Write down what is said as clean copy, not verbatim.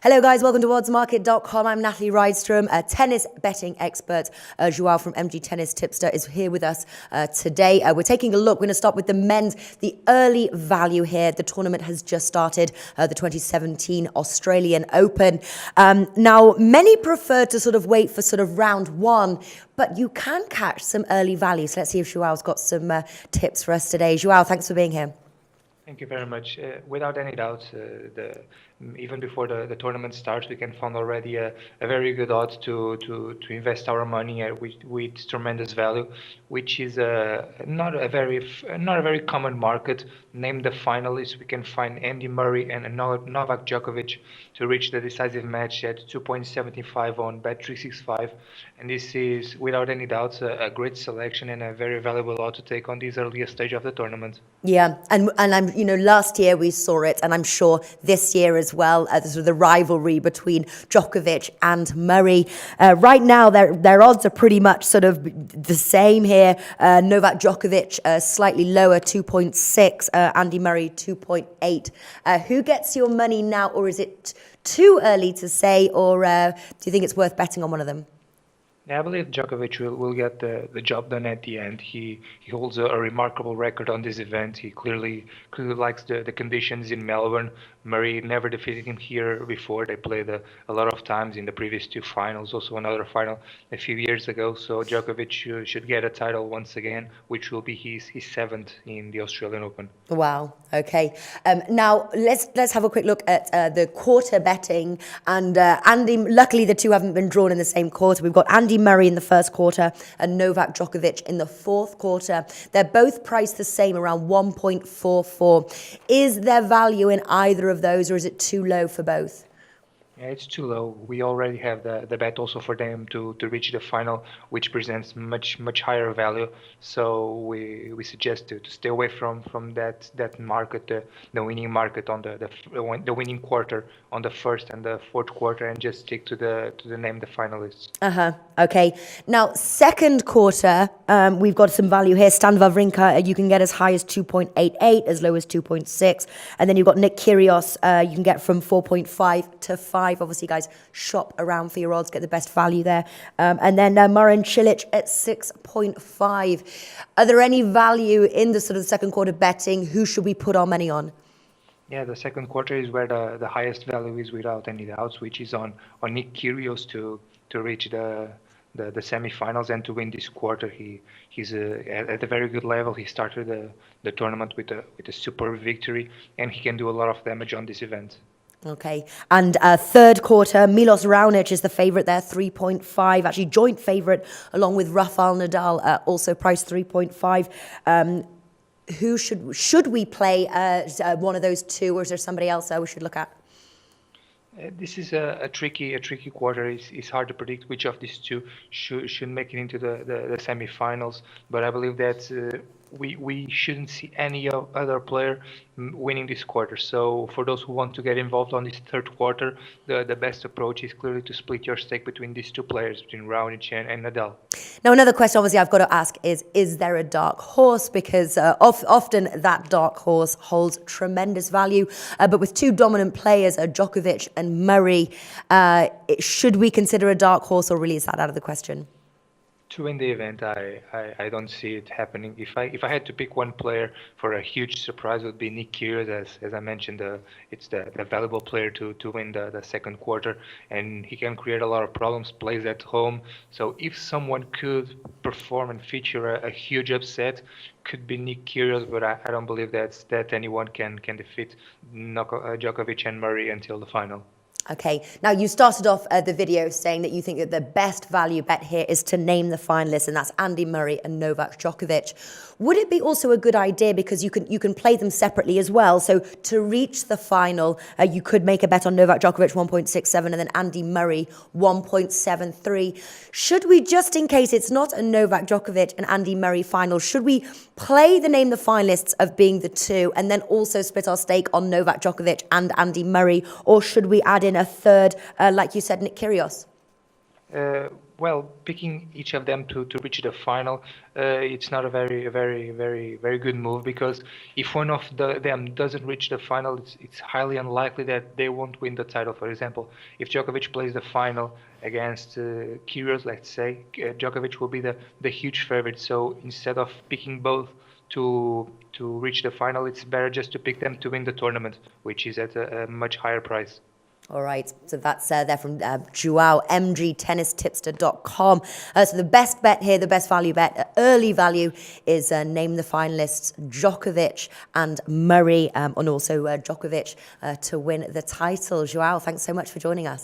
Hello guys, welcome to oddsmarket.com. I'm Natalie Rydstrom, a tennis betting expert. Joao from MG Tennis Tipster is here with us today. We're taking a look. We're going to start with the men's, the early value here. The tournament has just started, the 2017 Australian Open. Now, many prefer to sort of wait for sort of round one, but you can catch some early value. So let's see if Joao's got some tips for us today. Joao, thanks for being here. Thank you very much. Without any doubt, even before the tournament starts, we can find already a very good odds to invest our money with tremendous value, which is not a very common market. Name the finalists. We can find Andy Murray and Novak Djokovic to reach the decisive match at 2.75 on Bet365, and this is without any doubt a great selection and a very valuable odd to take on this earliest stage of the tournament. Yeah, and I'm last year we saw it, and I'm sure this year as well. Sort of the rivalry between Djokovic and Murray. Right now, their odds are pretty much sort of the same here. Novak Djokovic slightly lower, 2.6. Andy Murray 2.8. Who gets your money now, or is it too early to say, or do you think it's worth betting on one of them? Yeah, I believe Djokovic will get the job done at the end. He holds a remarkable record on this event. He clearly likes the conditions in Melbourne. Murray never defeated him here before. They played a lot of times in the previous two finals, also another final a few years ago. So Djokovic should get a title once again, which will be his seventh in the Australian Open. Wow. Okay. Now let's have a quick look at the quarter betting, and Andy. Luckily, the two haven't been drawn in the same quarter. We've got Andy Murray in the first quarter and Novak Djokovic in the fourth quarter. They're both priced the same, around 1.44. Is there value in either of those, or is it too low for both? Yeah, it's too low. We already have the bet also for them to reach the final, which presents much higher value. So we suggest to stay away from that market, the winning market on the winning quarter on the first and the fourth quarter, and just stick to the name the finalists. Okay. Now, second quarter, we've got some value here. Stan Wawrinka, you can get as high as 2.88, as low as 2.6, and then you've got Nick Kyrgios. You can get from 4.5 to 5. Obviously, guys, shop around for your odds, get the best value there. And then Marin Cilic at 6.5. Are there any value in the sort of second quarter betting? Who should we put our money on? Yeah, the second quarter is where the highest value is without any doubts, which is on Nick Kyrgios to reach the semifinals and to win this quarter. He's at a very good level. He started the tournament with a super victory, and he can do a lot of damage on this event. Okay, and third quarter, Milos Raonic is the favourite there, 3.5, actually joint favourite along with Rafael Nadal, also priced 3.5. Who should we play one of those two, or is there somebody else we should look at? This is a tricky quarter. It's hard to predict which of these two should make it into the semifinals, but I believe that we shouldn't see any other player winning this quarter. So for those who want to get involved on this third quarter, the best approach is clearly to split your stake between these two players, between Raonic and Nadal. Now, another question obviously I've got to ask is there a dark horse? Because often that dark horse holds tremendous value, but with two dominant players, Djokovic and Murray, should we consider a dark horse, or really is that out of the question? To win the event, I don't see it happening. If I had to pick one player for a huge surprise, it would be Nick Kyrgios. As I mentioned, it's the valuable player to win the second quarter, and he can create a lot of problems. Plays at home, so if someone could perform and feature a huge upset, could be Nick Kyrgios. But I don't believe that anyone can defeat Djokovic and Murray until the final. Okay, now you started off the video saying that you think that the best value bet here is to name the finalists, and that's Andy Murray and Novak Djokovic. Would it be also a good idea, because you can play them separately as well, so to reach the final, you could make a bet on Novak Djokovic 1.67 and then Andy Murray 1.73. Should we, just in case it's not a Novak Djokovic and Andy Murray final, should we play the name the finalists of being the two and then also split our stake on Novak Djokovic and Andy Murray, or should we add in a third, like you said, Nick Kyrgios? Well, picking each of them to reach the final, it's not a very good move, because if one of them doesn't reach the final, it's highly unlikely that they won't win the title. For example, if Djokovic plays the final against Kyrgios, let's say, Djokovic will be the huge favorite. So instead of picking both to reach the final, it's better just to pick them to win the tournament, which is at a much higher price. All right, so that's there from Joao, mgtennistipster.com. So the best bet here, the best value bet, early value, is name the finalists Djokovic and Murray, and also Djokovic to win the title. Joao, thanks so much for joining us.